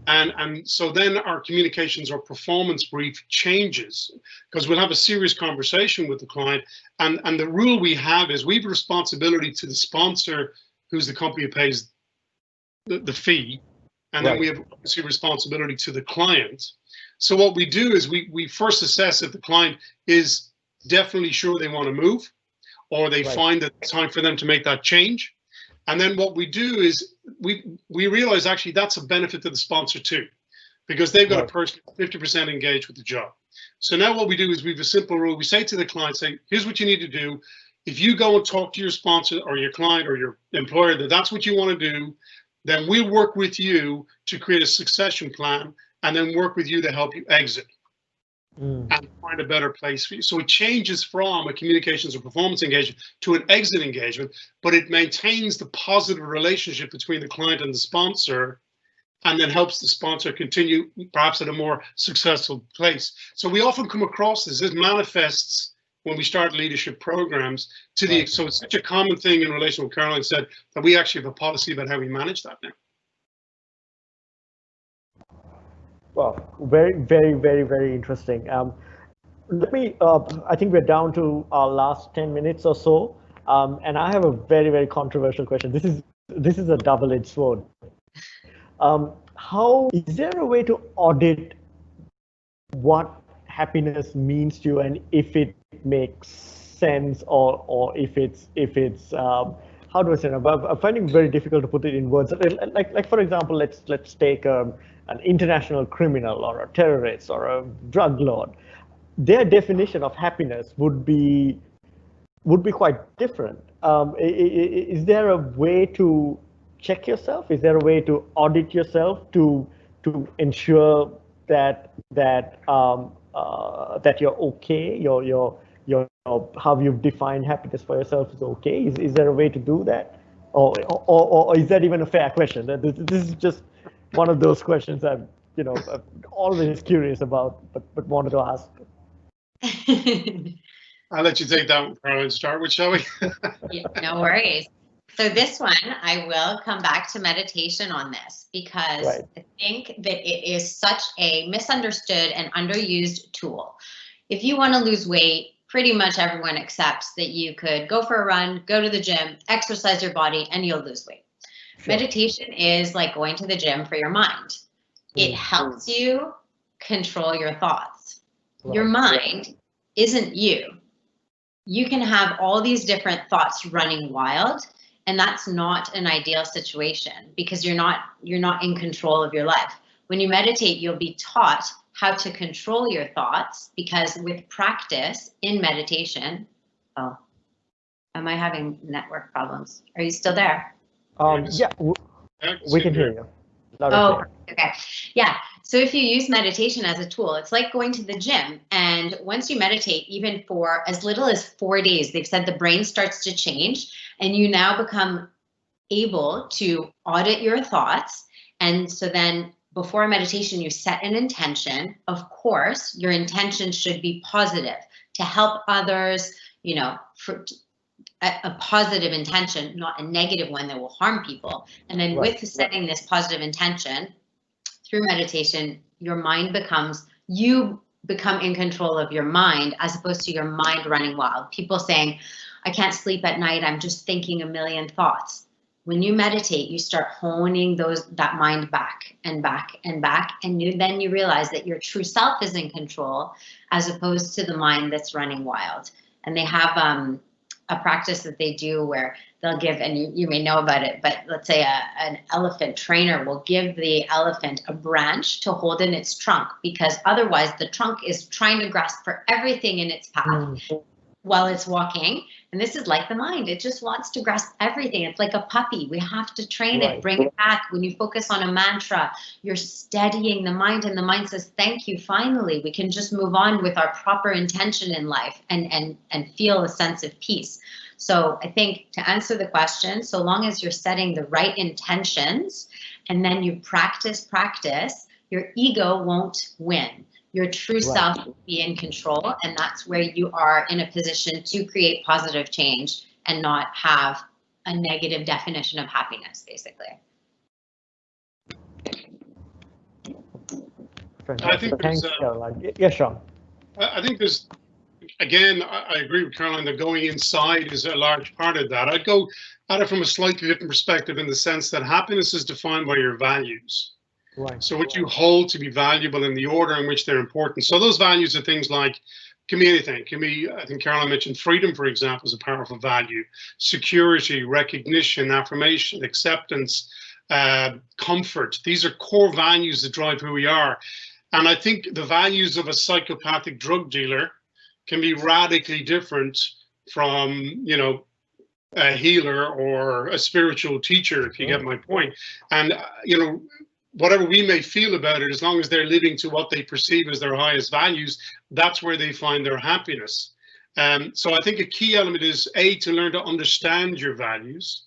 and so then our communications or performance brief changes, because we'll have a serious conversation with the client, and the rule we have is we have a responsibility to the sponsor, who's the company who pays the fee, and then we have obviously responsibility to the client. So what we do is we first assess if the client is definitely sure they want to move, or they find that it's time for them to make that change. And then what we do is we realize actually that's a benefit to the sponsor too, because they've got a person 50% engaged with the job. So now what we do is we have a simple rule. We say to the client, here's what you need to do. If you go and talk to your sponsor or your client or your employer that that's what you want to do, then we'll work with you to create a succession plan, and then work with you to help you exit and find a better place for you. So it changes from a communications or performance engagement to an exit engagement, but it maintains the positive relationship between the client and the sponsor, and then helps the sponsor continue perhaps at a more successful place. So we often come across this. It manifests when we start leadership programs to the, so it's such a common thing in relation to what Caroline said, that we actually have a policy about how we manage that now. Well, very, very, very, very interesting. Let me, I think we're down to our last 10 minutes or so. And I have a very, very controversial question. This is a double-edged sword. Is there a way to audit what happiness means to you, and if it makes sense, or if it's how do I say it? I'm finding it very difficult to put it in words. Like for example, let's take an international criminal or a terrorist or a drug lord. Their definition of happiness would be quite different. Is there a way to check yourself? Is there a way to audit yourself to ensure that you're okay? Your how you've defined happiness for yourself is okay? Is there a way to do that, or is that even a fair question? This is just one of those questions I'm always curious about, but wanted to ask. I'll let you take that one, Caroline, start with, shall we? Yeah, no worries. So this one, I will come back to meditation on this, because I think that it is such a misunderstood and underused tool. If you want to lose weight, pretty much everyone accepts that you could go for a run, go to the gym, exercise your body, and you'll lose weight. Sure. Meditation is like going to the gym for your mind. It helps you control your thoughts. Your mind isn't you. you can have all these different thoughts running wild, and that's not an ideal situation because you're not in control of your life. When you meditate, you'll be taught how to control your thoughts, because with practice in meditation, oh, am I having network problems? Are you still there? Yeah, we can hear you. Oh, okay. Yeah. So if you use meditation as a tool, it's like going to the gym. And once you meditate, even for as little as 4 days, they've said the brain starts to change, and you now become able to audit your thoughts. And so then before meditation, you set an intention. Of course, your intention should be positive to help others, you know, for a positive intention, not a negative one that will harm people. And then with setting this positive intention through meditation, your mind you become in control of your mind, as opposed to your mind running wild. People saying, I can't sleep at night, I'm just thinking a million thoughts. When you meditate, you start honing that mind back and back and back, and then you realize that your true self is in control, as opposed to the mind that's running wild. And they have a practice that they do where they'll give, and you may know about it, but let's say an elephant trainer will give the elephant a branch to hold in its trunk, because otherwise the trunk is trying to grasp for everything in its path while it's walking. And this is like the mind. It just wants to grasp everything. It's like a puppy. We have to train it, bring it back. When you focus on a mantra, you're steadying the mind, and the mind says, thank you, finally. We can just move on with our proper intention in life and feel a sense of peace. So I think, to answer the question, so long as you're setting the right intentions and then you practice, your ego won't win. Your true self will be in control, and that's where you are in a position to create positive change and not have a negative definition of happiness, basically. I think thanks, Caroline. Yeah, Sean. I think there's, again, I agree with Caroline that going inside is a large part of that. I'd go at it from a slightly different perspective, in the sense that happiness is defined by your values. So what you hold to be valuable in the order in which they're important. So those values are things like, can be anything. Can be, I think Caroline mentioned freedom, for example, is a powerful value. Security, recognition, affirmation, acceptance, comfort. These are core values that drive who we are. And I think the values of a psychopathic drug dealer can be radically different from, you know, a healer or a spiritual teacher, if you get my point. And, you know, whatever we may feel about it, as long as they're living to what they perceive as their highest values, that's where they find their happiness. So I think a key element is A, to learn to understand your values,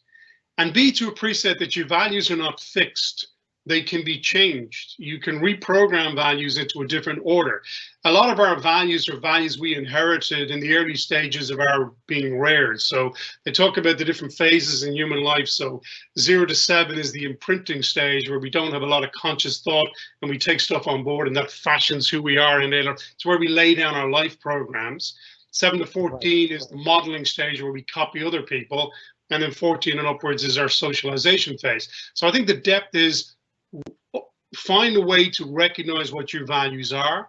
and B, to appreciate that your values are not fixed. They can be changed. You can reprogram values into a different order. A lot of our values are values we inherited in the early stages of our being reared. So they talk about the different phases in human life. So 0 to 7 is the imprinting stage, where we don't have a lot of conscious thought and we take stuff on board, and that fashions who we are. And it's where we lay down our life programs. 7 to 14 is the modeling stage, where we copy other people. And then 14 and upwards is our socialization phase. So I think the depth is, find a way to recognize what your values are,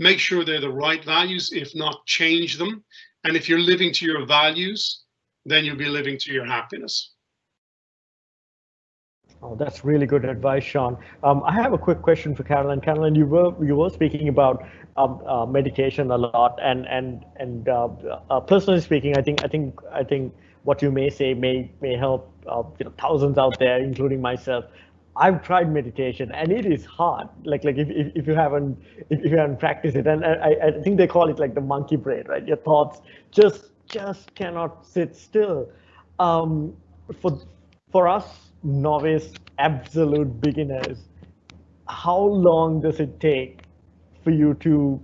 make sure they're the right values, if not change them. And if you're living to your values, then you'll be living to your happiness. Oh, that's really good advice, Sean. I have a quick question for Caroline. Caroline, you were speaking about meditation a lot, and personally speaking, I think what you may say may help thousands out there, including myself. I've tried meditation, and it is hard. Like if you haven't practiced it, and I think they call it like the monkey brain, right? Your thoughts just cannot sit still. For us novice, absolute beginners, how long does it take for you to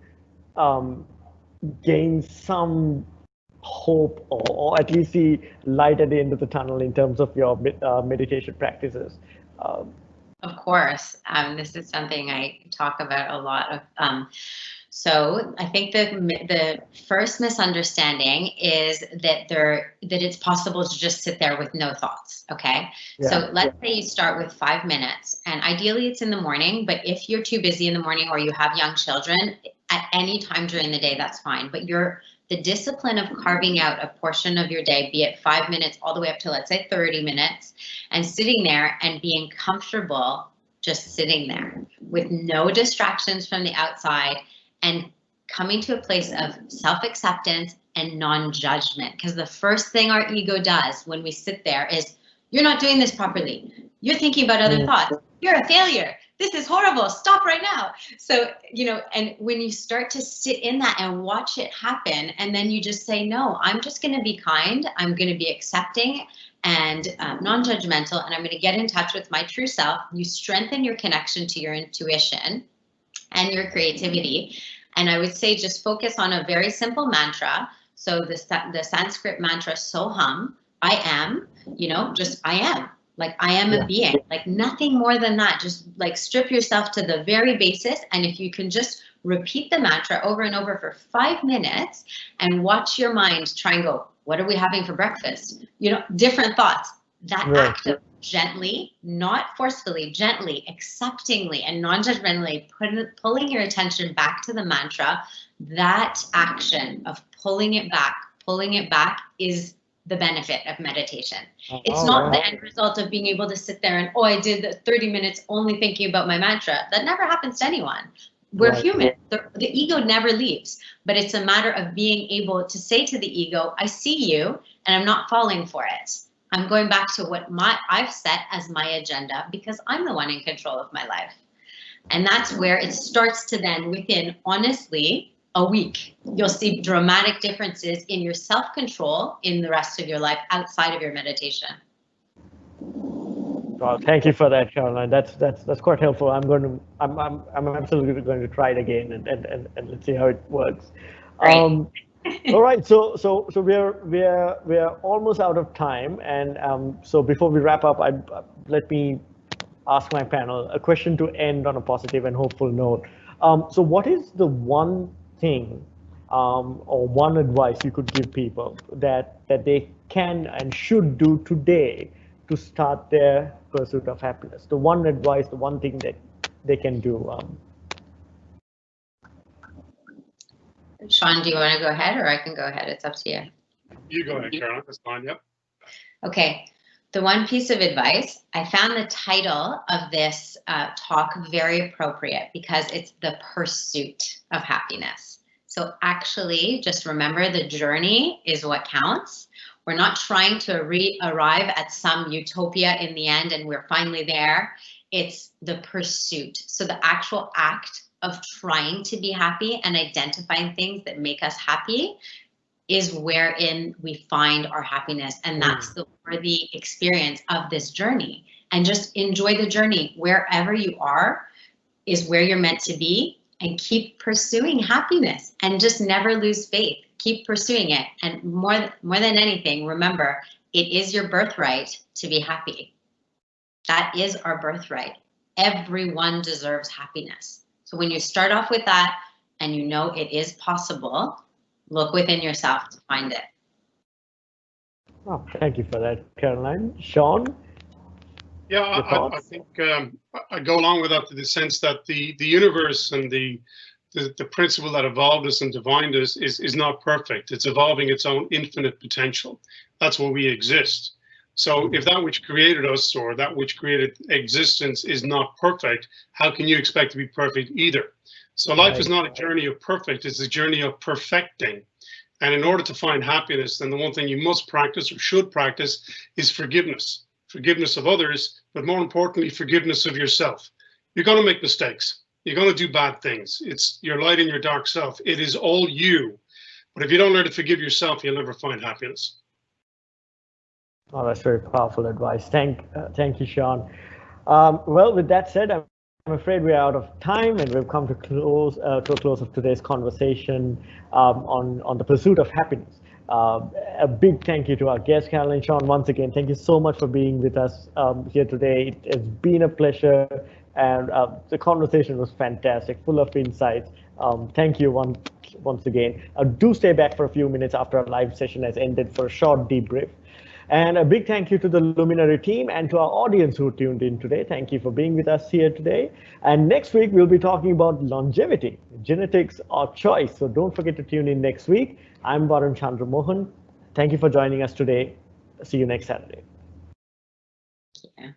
gain some hope, or at least see light at the end of the tunnel in terms of your meditation practices? Of course, this is something I talk about a lot of. So I think the first misunderstanding is that it's possible to just sit there with no thoughts. Okay, so let's say you start with 5 minutes, and ideally it's in the morning. But if you're too busy in the morning, or you have young children, at any time during the day, that's fine. But the discipline of carving out a portion of your day, be it 5 minutes all the way up to, let's say, 30 minutes, and sitting there and being comfortable just sitting there with no distractions from the outside and coming to a place of self-acceptance and non-judgment. Because the first thing our ego does when we sit there is, you're not doing this properly. You're thinking about other thoughts. You're a failure. This is horrible. Stop right now. So, you know, and when you start to sit in that and watch it happen, and then you just say, no, I'm just going to be kind. I'm going to be accepting and non-judgmental, and I'm going to get in touch with my true self. You strengthen your connection to your intuition and your creativity. And I would say just focus on a very simple mantra. So the Sanskrit mantra, Soham, I am, you know, just I am. Like I am a being, like nothing more than that. Just like strip yourself to the very basis. And if you can just repeat the mantra over and over for 5 minutes and watch your mind try and go, what are we having for breakfast? You know, different thoughts. That act of gently, not forcefully, gently, acceptingly, and non-judgmentally pulling your attention back to the mantra, that action of pulling it back is the benefit of meditation. It's not the end result of being able to sit there and, oh, I did the 30 minutes only thinking about my mantra. That never happens to anyone. We're human. The ego never leaves, but it's a matter of being able to say to the ego, I see you and I'm not falling for it. I'm going back to what I've set as my agenda because I'm the one in control of my life. And that's where it starts to then, within, honestly, a week, you'll see dramatic differences in your self-control in the rest of your life outside of your meditation. Well, thank you for that, Caroline. That's quite helpful. I'm absolutely going to try it again and let's see how it works. All right, so we're almost out of time, and so before we wrap up, let me ask my panel a question to end on a positive and hopeful note. So what is the one thing or one advice you could give people that they can and should do today to start their pursuit of happiness? The one advice, the one thing that they can do. Sean, do you want to go ahead, or I can go ahead? It's up to you. You go ahead, Caroline. That's fine. Yep. Okay. The one piece of advice, I found the title of this talk very appropriate because it's the pursuit of happiness. So actually, just remember the journey is what counts. We're not trying to arrive at some utopia in the end and we're finally there. It's the pursuit. So the actual act of trying to be happy and identifying things that make us happy is wherein we find our happiness. And that's the worthy experience of this journey. And just enjoy the journey. Wherever you are is where you're meant to be, and keep pursuing happiness and just never lose faith. Keep pursuing it. And more than anything, remember, it is your birthright to be happy. That is our birthright. Everyone deserves happiness. So when you start off with that and you know it is possible, look within yourself to find it. Oh, thank you for that, Caroline. Sean? Yeah, I think I go along with that to the sense that the universe and the principle that evolved us and divined us is not perfect. It's evolving its own infinite potential. That's where we exist. So if that which created us or that which created existence is not perfect, how can you expect to be perfect either? So life is not a journey of perfect, it's a journey of perfecting. And in order to find happiness, then the one thing you must practice or should practice is forgiveness. Forgiveness of others, but more importantly, forgiveness of yourself. You're going to make mistakes. You're going to do bad things. It's your light and your dark self. It is all you. But if you don't learn to forgive yourself, you'll never find happiness. Oh, that's very powerful advice. Thank you, Sean. Well, with that said, I'm afraid we're out of time, and we've come to a close of today's conversation on the pursuit of happiness. A big thank you to our guest, Caroline. Sean, once again, thank you so much for being with us here today. It has been a pleasure, and the conversation was fantastic, full of insights. Thank you once again. Do stay back for a few minutes after our live session has ended for a short debrief. And a big thank you to the Luminary team and to our audience who tuned in today. Thank you for being with us here today. And next week, we'll be talking about longevity, genetics or choice. So don't forget to tune in next week. I'm Varun Chandramohan. Thank you for joining us today. See you next Saturday. Yeah.